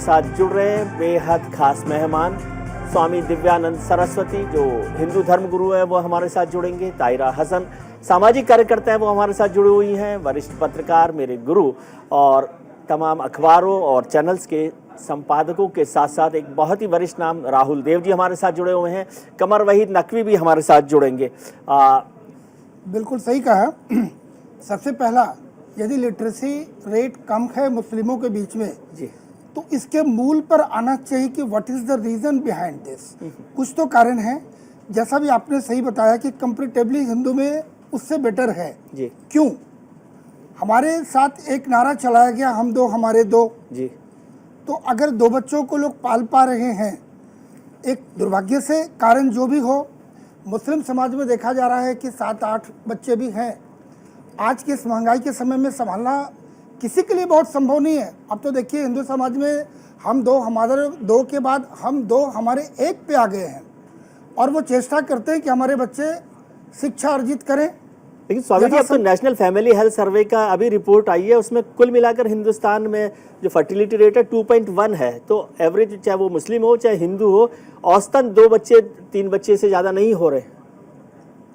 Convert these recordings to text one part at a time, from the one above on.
साथ जुड़ रहे हैं बेहद खास मेहमान स्वामी दिव्यानंद सरस्वती, जो हिंदू धर्म गुरु है वो हमारे साथ जुड़ेंगे। ताहिरा हसन सामाजिक कार्यकर्ता है, वो हमारे साथ जुड़ी हुई हैं। वरिष्ठ पत्रकार, मेरे गुरु और तमाम अखबारों और चैनल्स के संपादकों के साथ साथ एक बहुत ही वरिष्ठ नाम राहुल देव जी हमारे साथ जुड़े हुए हैं। कमर वहीद नकवी भी हमारे साथ जुड़ेंगे। बिल्कुल सही कहा। सबसे पहला, यदि लिटरेसी रेट कम है मुस्लिमों के बीच में जी, तो इसके मूल पर आना चाहिए कि what is the reason behind this. कुछ तो कारण है, जैसा भी आपने सही बताया कि कंपैरेटिवली हिंदू में उससे बेटर है जी। क्यों? हमारे साथ एक नारा चलाया गया, हम दो हमारे दो जी। तो अगर दो बच्चों को लोग पाल पा रहे हैं, एक दुर्भाग्य से कारण जो भी हो, मुस्लिम समाज में देखा जा रहा है कि 7-8 बच्चे भी हैं। आज के इस महंगाई के समय में संभालना किसी के लिए बहुत संभव नहीं है। अब तो देखिए हिंदू समाज में हम दो हमारे दो के बाद हम दो हमारे एक पे आ गए हैं और वो चेष्टा करते हैं कि हमारे बच्चे शिक्षा अर्जित करें। लेकिन स्वामी जी, अब तो नेशनल फैमिली हेल्थ सर्वे का अभी रिपोर्ट आई है, उसमें कुल मिलाकर हिंदुस्तान में जो फर्टिलिटी रेट है 2.1 है। तो एवरेज, चाहे वो मुस्लिम हो चाहे हिंदू हो, औसतन 2 बच्चे 3 बच्चे से ज़्यादा नहीं हो रहे।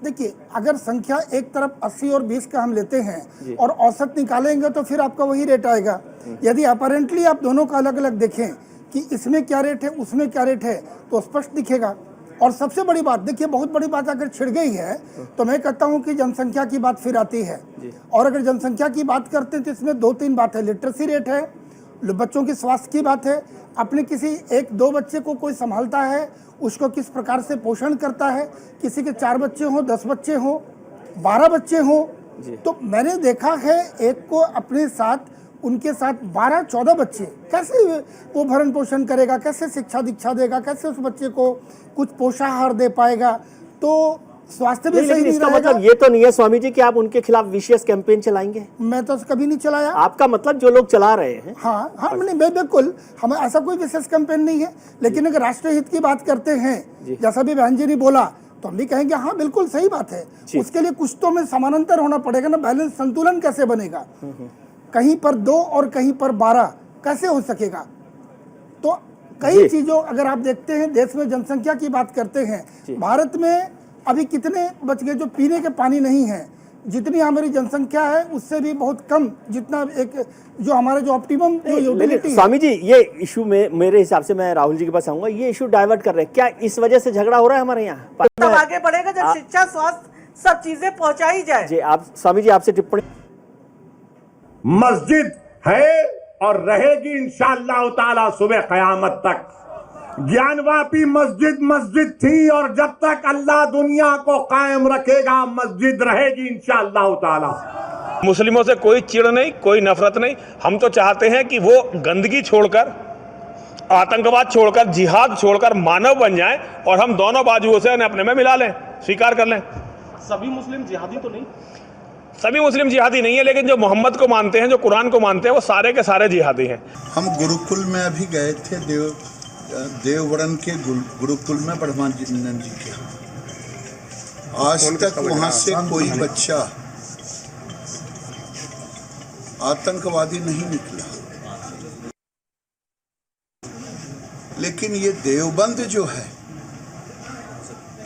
देखिए, अगर संख्या एक तरफ 80 और 20 का हम लेते हैं और औसत निकालेंगे तो फिर आपका वही रेट आएगा। यदि अपरेंटली आप दोनों का अलग अलग देखें कि इसमें क्या रेट है उसमें क्या रेट है तो स्पष्ट दिखेगा। और सबसे बड़ी बात देखिए, बहुत बड़ी बात अगर छिड़ गई है तो मैं कहता हूं कि जनसंख्या की बात फिर आती है। और अगर जनसंख्या की बात करते हैं तो इसमें 2-3 बात है। लिटरेसी रेट है, बच्चों की स्वास्थ्य की बात है, अपने किसी 1-2 बच्चे को कोई संभालता है, उसको किस प्रकार से पोषण करता है, किसी के 4 बच्चे हों, 10 बच्चे हों, 12 बच्चे हों। तो मैंने देखा है एक को अपने साथ, उनके साथ 12-14 बच्चे, कैसे वो भरण पोषण करेगा, कैसे शिक्षा दीक्षा देगा, कैसे उस बच्चे को कुछ पोषाहार दे पाएगा? तो स्वास्थ्य भी सही नहीं रहेगा। मतलब ये तो नहीं है स्वामी जी कि आप उनके खिलाफ विशेष कैंपेन चलाएंगे? मैं तो कभी नहीं चलाया। आपका मतलब जो लोग चला रहे हैं? हाँ, नहीं बिल्कुल, हमें ऐसा कोई विशेष कैंपेन नहीं है। लेकिन अगर राष्ट्रीय हित की बात करते हैं, जैसा भी बहन जी ने बोला, तो हम भी कहेंगे हाँ बिल्कुल सही बात है। उसके लिए कुछ तो में समानांतर होना पड़ेगा ना, बैलेंस, संतुलन कैसे बनेगा? कहीं पर 2 और कहीं पर 12 कैसे हो सकेगा? तो कई चीजों, अगर आप देखते हैं देश में जनसंख्या की बात करते हैं, भारत में अभी कितने बच गए जो पीने के पानी नहीं है? जितनी हमारी जनसंख्या है उससे भी बहुत कम, जितना एक जो हमारे जो ऑप्टिमम जो यूटिलिटी। स्वामी जी, ये इशू में मेरे हिसाब से, मैं राहुल जी के पास आऊंगा, ये इशू डाइवर्ट कर रहे हैं क्या? इस वजह से झगड़ा हो रहा है हमारे यहाँ? तब आगे बढ़ेगा जब शिक्षा, स्वास्थ्य, सब चीजें पहुंचाई जाए। जी, आप स्वामी जी, आपसे टिप्पणी। मस्जिद है और रहेगी इंशाअल्लाह ताला सुबह क़यामत तक। ज्ञानवापी मस्जिद मस्जिद थी और जब तक अल्लाह दुनिया को कायम रखेगा मस्जिद रहेगी इंशाअल्लाह ताला। मुस्लिमों से कोई चिढ़ नहीं, कोई नफरत नहीं। हम तो चाहते हैं कि वो गंदगी छोड़कर, आतंकवाद छोड़कर, जिहाद छोड़कर मानव बन जाएं और हम दोनों बाजुओं से अपने में मिला लें, स्वीकार कर लें। सभी मुस्लिम जिहादी तो नहीं? सभी मुस्लिम जिहादी नहीं है, लेकिन जो मोहम्मद को मानते हैं, जो कुरान को मानते हैं, वो सारे के सारे जिहादी हैं। हम गुरुकुल में अभी गए थे, देववरण के गुरुकुल में ब्रह्मानंद जी के यहाँ। आज तक वहाँ से कोई बच्चा आतंकवादी नहीं निकला। लेकिन ये देवबंद जो है,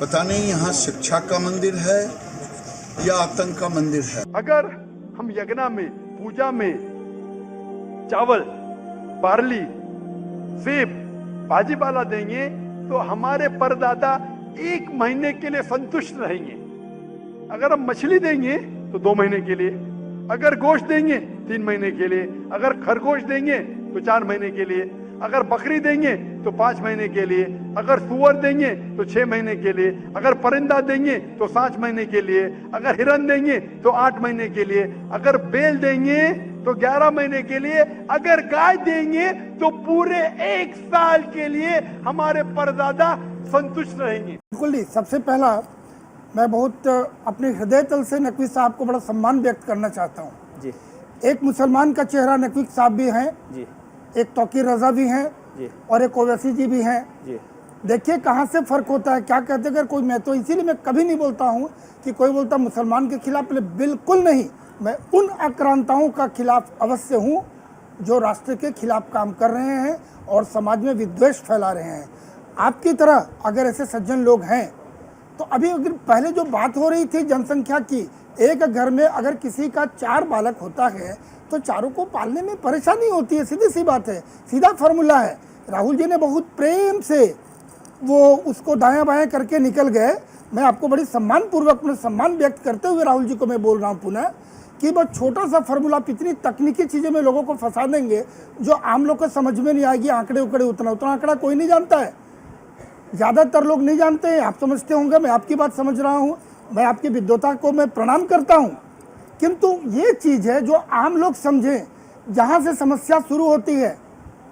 पता नहीं यहाँ शिक्षा का मंदिर है या आतंक का मंदिर है। अगर हम यज्ञ में, पूजा में चावल, बार्ली, सेब, भाजीपाला देंगे तो हमारे परदादा 1 महीने के लिए संतुष्ट रहेंगे। अगर हम मछली देंगे तो 2 महीने के लिए, अगर गोश्त देंगे 3 महीने के लिए, अगर खरगोश देंगे तो 4 महीने के लिए, अगर बकरी देंगे तो 5 महीने के लिए, अगर सुअर देंगे तो 6 महीने के लिए, अगर परिंदा देंगे तो 7 महीने के लिए, अगर हिरन देंगे तो 8 महीने के लिए, अगर बैल देंगे तो 11 महीने के लिए, अगर गाय देंगे तो पूरे 1 साल के लिए हमारे परदादा संतुष्ट रहेंगे। बिल्कुल नहीं। सबसे पहला, मैं बहुत अपने हृदय तल से नकवी साहब को बड़ा सम्मान व्यक्त करना चाहता हूँ जी। एक मुसलमान का चेहरा नकवी साहब भी हैं जी, एक तौकीर रजा भी हैं जी, और एक ओवैसी जी भी हैं जी। देखिए कहाँ से फर्क होता है। क्या कहते हैं, अगर कोई, मैं तो इसीलिए मैं कभी नहीं बोलता हूँ कि कोई बोलता मुसलमान के खिलाफ, बिल्कुल नहीं। मैं उन आक्रांताओं का खिलाफ अवश्य हूँ जो राष्ट्र के खिलाफ काम कर रहे हैं और समाज में विद्वेष फैला रहे हैं। आपकी तरह अगर ऐसे सज्जन लोग हैं तो अभी अगर पहले जो बात हो रही थी जनसंख्या की, एक घर में अगर किसी का 4 बालक होता है तो चारों को पालने में परेशानी होती है, सीधी सी बात है, सीधा फार्मूला है। राहुल जी ने बहुत प्रेम से वो उसको दायां बायां करके निकल गए। मैं आपको बड़ी सम्मानपूर्वक में सम्मान व्यक्त करते हुए राहुल जी को मैं बोल रहा हूँ पुनः कि बहुत छोटा सा फार्मूला इतनी तकनीकी चीज़ें में लोगों को फंसा देंगे जो आम लोग को समझ में नहीं आएगी। आंकड़े उकड़े उतना आंकड़ा कोई नहीं जानता है, ज़्यादातर लोग नहीं जानते हैं। आप समझते होंगे, मैं आपकी बात समझ रहा हूँ, मैं आपकी विद्वता को मैं प्रणाम करता हूँ, किंतु ये चीज़ है जो आम लोग समझें, जहाँ से समस्या शुरू होती है।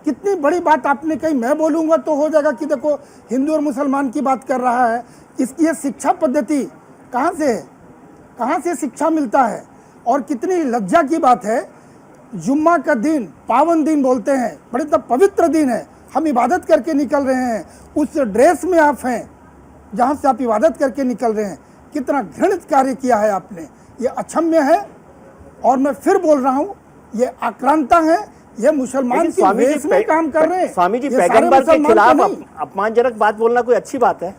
कितनी बड़ी बात आपने कही, मैं बोलूँगा तो हो जाएगा कि देखो हिंदू और मुसलमान की बात कर रहा है। इसकी ये शिक्षा पद्धति कहाँ से है, कहाँ से शिक्षा मिलता है? और कितनी लज्जा की बात है, जुम्मा का दिन पावन दिन बोलते हैं, बड़े तब पवित्र दिन है, हम इबादत करके निकल रहे हैं, उस ड्रेस में आप हैं जहाँ से आप इबादत करके निकल रहे हैं। कितना घृणित कार्य किया है आपने, ये अक्षम्य है। और मैं फिर बोल रहा हूँ, ये आक्रांता है, ये मुसलमान की वेश में काम कर रहे हैं। स्वामी जी, पैगंबर के खिलाफ अपमानजनक बात बोलना कोई अच्छी बात है?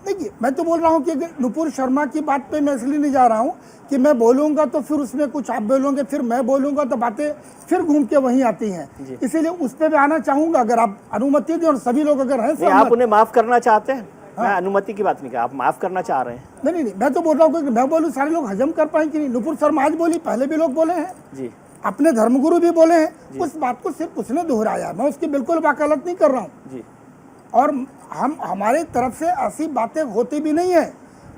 देखिए, मैं तो बोल रहा हूँ कि नुपुर शर्मा की बात पे मैं इसलिए नहीं जा रहा हूँ कि मैं बोलूँगा तो फिर उसमें कुछ आप बोलोगे, फिर मैं बोलूँगा तो बातें फिर घूम के वहीं आती हैं, इसीलिए उस पर भी आना चाहूँगा अगर आप अनुमति दें और सभी लोग अगर हैं। आप उन्हें माफ करना चाहते हैं? मैं अनुमति की बात नहीं कहा, आप माफ करना चाह रहे हैं। नहीं, मैं तो बोल रहा हूँ कि मैं बोलूँ सारे लोग हजम कर पाएंगे नहीं। नुपुर शर्मा आज बोली, पहले भी लोग बोले हैं जी, अपने धर्मगुरु भी बोले हैं, उस बात को सिर्फ उसने दोहराया, मैं उसकी बिल्कुल वकालत नहीं कर रहा हूँ जी। और हमारे तरफ से ऐसी बातें होती भी नहीं है,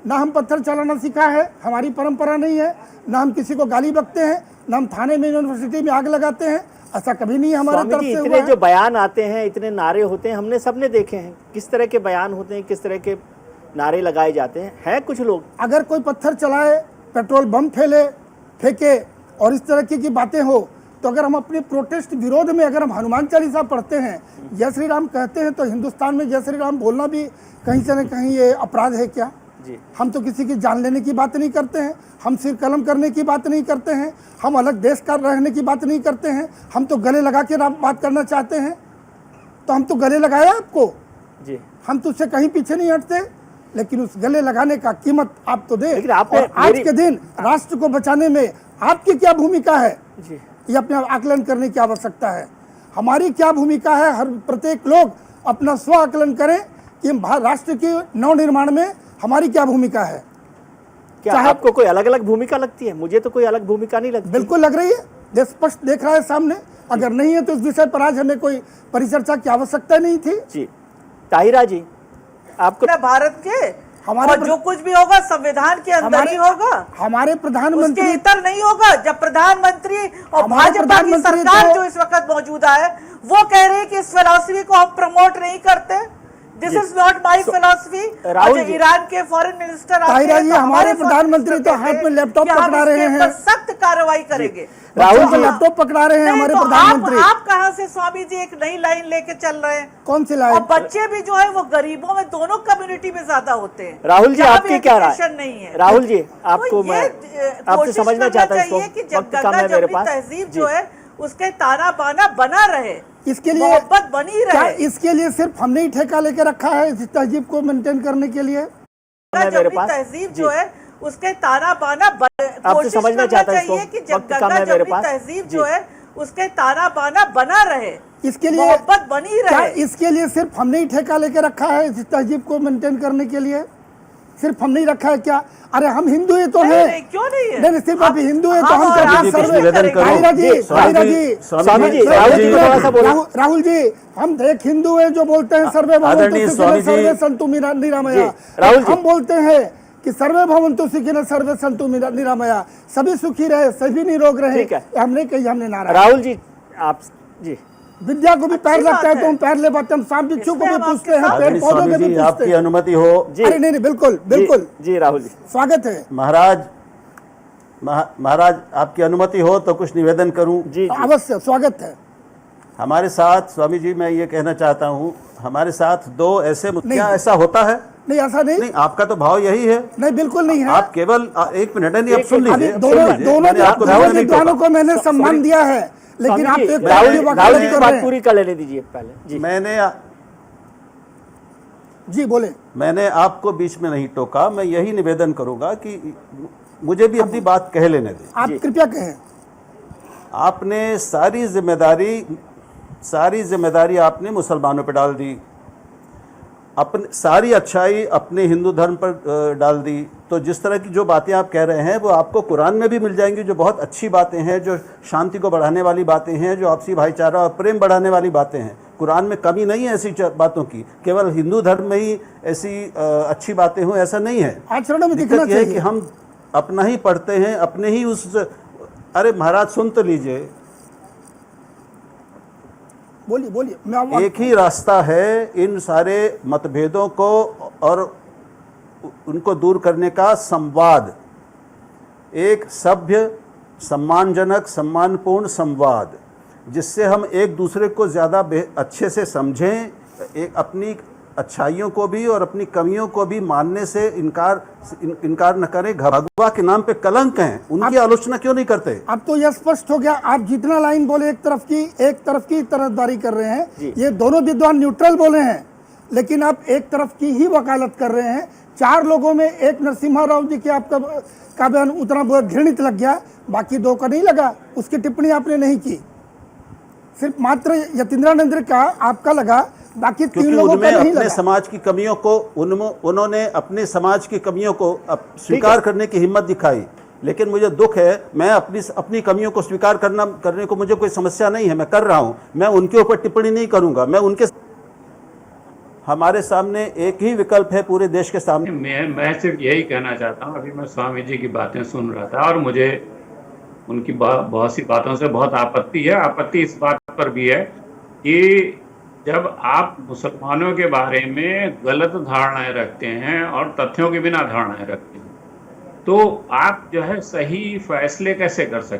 ना हम पत्थर चलाना सीखा है, हमारी परंपरा नहीं है, ना हम किसी को गाली बकते हैं, ना हम थाने में यूनिवर्सिटी में आग लगाते हैं, ऐसा कभी नहीं हमारे तरफ से हुआ है। इतने जो बयान आते हैं, इतने नारे होते हैं, हमने सबने देखे हैं किस तरह के बयान होते हैं, किस तरह के नारे लगाए जाते हैं। है कुछ लोग अगर कोई पत्थर चलाए, पेट्रोल बम फेंके और इस तरह की बातें हो, तो अगर हम अपने प्रोटेस्ट विरोध में अगर हम हनुमान चालीसा पढ़ते हैं, जय श्री राम कहते हैं, तो हिंदुस्तान में जय श्री राम बोलना भी कहीं से न कहीं ये अपराध है क्या? जी। हम तो किसी की जान लेने की बात नहीं करते हैं, हम सिर कलम करने की बात नहीं करते हैं, हम अलग देश का रहने की बात नहीं करते हैं, हम तो गले लगा के बात करना चाहते हैं। तो हम तो गले लगाया आपको जी, हम तो उससे कहीं पीछे नहीं हटते, लेकिन उस गले लगाने का कीमत आप तो दे। लेकिन आपने और आज के दिन राष्ट्र को बचाने में आपकी क्या भूमिका है, जी, ये अपने आकलन करने की आवश्यकता है। हमारी क्या भूमिका है, हर प्रत्येक लोग अपना स्व आकलन करें कि राष्ट्र के नवनिर्माण में हमारी क्या भूमिका है। क्या आपको कोई अलग अलग भूमिका लगती है? मुझे तो कोई अलग भूमिका नहीं लगती। बिल्कुल लग रही है, देश स्पष्ट देख रहा है सामने। अगर नहीं है तो इस विषय पर आज हमें कोई परिचर्चा की आवश्यकता नहीं थी। जी, ताहिरा जी, आपको भारत के हमारे और जो कुछ भी होगा संविधान के अंदर ही होगा, हमारे प्रधानमंत्री उसके इतर नहीं होगा। जब प्रधानमंत्री और भाजपा की सरकार जो इस वक्त मौजूदा है वो कह रहे हैं कि इस फिलॉसफी को हम प्रमोट नहीं करते, this is not my philosophy. Iran के फॉरेन मिनिस्टर ताहिरा जी, हमारे प्रधानमंत्री तो हाथ में लैपटॉप पकड़ा रहे हैं, सख्त कार्रवाई करेंगे। राहुल जी लैपटॉप पकड़ा रहे हैं हमारे प्रधानमंत्री। आप कहां से स्वामी जी एक नई लाइन लेके चल रहे हैं? कौन सी लाइन? और बच्चे भी जो है वो गरीबों में, दोनों कम्युनिटी में ज्यादा होते हैं। राहुल जी, आपकी क्या राय नहीं है? राहुल जी, आपको मैं आपसे समझना चाहता हूँ कि जब गंगा जमुनी तहजीब जो है उसके ताना बाना बना रहे, इसके लिए मोहब्बत बनी रहे। इसके लिए सिर्फ हमने ही ठेका लेके रखा है इस तहजीब को मेंटेन करने के लिए? तहजीब जो है उसके ताना बाना आपसे समझना चाहता हूँ कि जब गंगा जमुनी तहजीब जो है उसके ताना बाना बना रहे, इसके लिए मोहब्बत बनी रहे। इसके लिए सिर्फ हमने ही ठेका लेके रखा है इस तहजीब को मेंटेन करने के लिए? सिर्फ हमने ही रखा है क्या? अरे हम हिंदू ही तो हैं। क्यों नहीं है? नहीं, सिर्फ आप हिंदू है तो हम राहुल जी, हम एक हिंदू है जो बोलते हैं सर्वे भवन्तु सर्वे संतु निरामया। हम बोलते हैं कि सर्वे भवन्तु सुखिनः सर्वे सन्तु निरामया, सभी सुखी रहे, सभी निरोग रहे। हमने कही, हमने नारा। राहुल जी, आप जी, विद्या को भी पैर लगता है तो हम पैर ले पाते हैं, हम सांप बिच्छू को भी पूछते हैं, पेड़ पौधों के भी पूछते हैं। आपकी अनुमति हो? अरे नहीं, बिल्कुल बिल्कुल जी राहुल जी, स्वागत है। महाराज आपकी अनुमति हो तो कुछ निवेदन करूं? जी, अवश्य, स्वागत है। हमारे साथ स्वामी जी, मैं ये कहना चाहता हूं, हमारे साथ दो ऐसे, क्या ऐसा होता है? नहीं, ऐसा नहीं, आपका तो भाव यही है। नहीं, बिल्कुल नहीं है। आप केवल एक मिनट है, नहीं, आप सुन लीजिए। दोनों विद्वानों को मैंने सम्मान दिया है, लेकिन आप तो एक राहुल की राहुल वकालत जी कर को रहे बात हैं। पूरी कर लेने दीजिए पहले जी। जी बोले। मैंने आपको बीच में नहीं टोका। मैं यही निवेदन करूंगा कि मुझे भी अपनी बात कह लेने दें। आप कृपया कहें। आपने सारी जिम्मेदारी आपने मुसलमानों पर डाल दी, अपने सारी अच्छाई अपने हिंदू धर्म पर डाल दी। तो जिस तरह की जो बातें आप कह रहे हैं वो आपको कुरान में भी मिल जाएंगी, जो बहुत अच्छी बातें हैं, जो शांति को बढ़ाने वाली बातें हैं, जो आपसी भाईचारा और प्रेम बढ़ाने वाली बातें हैं। कुरान में कमी नहीं है ऐसी बातों की। केवल हिंदू धर्म में ही ऐसी अच्छी बातें हों ऐसा नहीं है। आचरण में दिखना दिक्कत यह है कि चाहिए। हम अपना ही पढ़ते हैं, अपने ही उस। अरे महाराज सुन तो लीजिए, बोलिए बोलिए। मैं एक ही रास्ता है इन सारे मतभेदों को और उनको दूर करने का, संवाद। एक सभ्य, सम्मानजनक, सम्मानपूर्ण संवाद, जिससे हम एक दूसरे को ज़्यादा अच्छे से समझें, एक अपनी अच्छाइयों को भी और अपनी कमियों को भी मानने से इनकार न करें। भगवा के नाम पे कलंक हैं, उनकी आलोचना क्यों नहीं करते? अब तो यह स्पष्ट हो गया। आप जितना लाइन बोले एक तरफ की तरफदारी कर रहे हैं। ये दोनों विद्वान न्यूट्रल बोले हैं, लेकिन आप एक तरफ की ही वकालत कर रहे हैं। 4 लोगों में एक नरसिम्हा राव जी के आपका बयान उतना घृणित लग गया, बाकी 2 का नहीं लगा। उसकी टिप्पणी आपने नहीं की, सिर्फ मात्र यतीन्द्रानंद का आपका लगा, बाकी 3 लोगों का नहीं अपने लगा। समाज की कमियों को उन्होंने अपने समाज की कमियों को स्वीकार करने की हिम्मत दिखाई। लेकिन मुझे दुख है, मैं अपनी कमियों को स्वीकार करने को मुझे कोई समस्या नहीं है, मैं कर रहा हूं। मैं उनके ऊपर टिप्पणी नहीं करूंगा। हमारे सामने एक ही विकल्प है पूरे देश के सामने। मैं सिर्फ यही कहना चाहता हूँ। अभी मैं स्वामी जी की बातें सुन रहा था और मुझे उनकी बहुत सी बातों से बहुत आपत्ति है। आपत्ति इस बात पर भी है कि जब आप मुसलमानों के बारे में गलत धारणाएं रखते हैं और तथ्यों के बिना धारणाएं रखते हैं, तो आप जो है सही फैसले कैसे कर सकते हैं?